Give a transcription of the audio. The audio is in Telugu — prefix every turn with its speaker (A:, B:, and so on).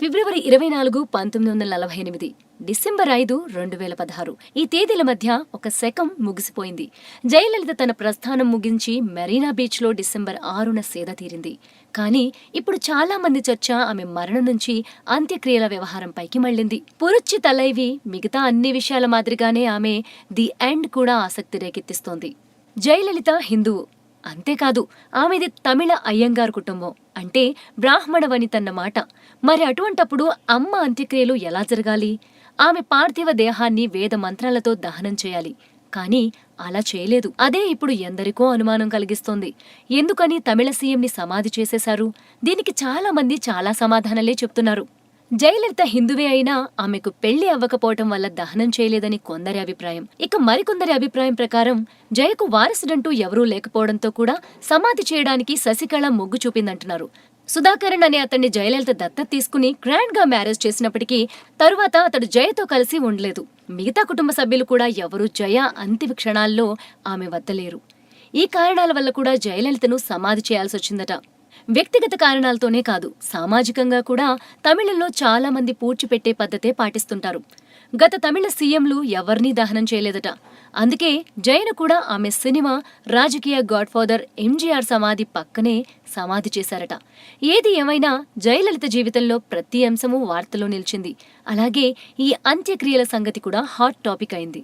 A: ఫిబ్రవరి 24, 1948, డిసెంబర్ 5, 2016 ఈ తేదీల మధ్య ఒక శకం ముగిసిపోయింది. జయలలిత తన ప్రస్థానం ముగించి మెరీనా బీచ్లో డిసెంబర్ 6న సేద తీరింది. కానీ ఇప్పుడు చాలా మంది చర్చ ఆమె మరణం నుంచి అంత్యక్రియల వ్యవహారంపైకి మళ్లింది. పురుచ్చి తలైవి మిగతా అన్ని విషయాల మాదిరిగానే ఆమె ది ఎండ్ కూడా ఆసక్తి రేకెత్తిస్తోంది. జయలలిత హిందువు, అంతేకాదు ఆమెది తమిళ అయ్యంగార్ కుటుంబం, అంటే బ్రాహ్మణ వనితన్న మాట. మరి అటువంటప్పుడు అమ్మ అంత్యక్రియలు ఎలా జరగాలి? ఆమె పార్థివ దేహాన్ని వేద మంత్రాలతో దహనం చేయాలి. కానీ అలా చేయలేదు. అదే ఇప్పుడు ఎందరికో అనుమానం కలిగిస్తోంది. ఎందుకని తమిళ సీఎంని సమాధి చేసేశారు? దీనికి చాలా మంది చాలా సమాధానాలే చెప్తున్నారు. జయలలిత హిందువే అయినా ఆమెకు పెళ్లి అవ్వకపోవటం వల్ల దహనం చేయలేదని కొందరి అభిప్రాయం. ఇక మరికొందరి అభిప్రాయం ప్రకారం జయకు వారసుడంటూ ఎవరూ లేకపోవడంతో కూడా సమాధి చేయడానికి శశికళ మొగ్గు చూపిందంటున్నారు. సుధాకరన్ అనే అతన్ని జయలలిత దత్తత తీసుకుని గ్రాండ్ గా మ్యారేజ్ చేసినప్పటికీ తరువాత అతడు జయతో కలిసి ఉండలేదు. మిగతా కుటుంబ సభ్యులు కూడా ఎవరూ జయ అంతిమ క్షణాల్లో ఆమె వద్ద లేరు. ఈ కారణాల వల్ల కూడా జయలలితను సమాధి చేయాల్సి వచ్చిందట. వ్యక్తిగత కారణాలతోనే కాదు, సామాజికంగా కూడా తమిళంలో చాలా మంది పూడ్చిపెట్టే పద్ధతే పాటిస్తుంటారు. గత తమిళ సీఎంలు ఎవరినీ దహనం చేయలేదట. అందుకే జయను కూడా ఆమె సినిమా రాజకీయ గాడ్ ఫాదర్ ఎంజీఆర్ సమాధి పక్కనే సమాధి చేశారట. ఏది ఏమైనా జయలలిత జీవితంలో ప్రతి అంశమూ వార్తలో నిలిచింది. అలాగే ఈ అంత్యక్రియల సంగతి కూడా హాట్ టాపిక్ అయింది.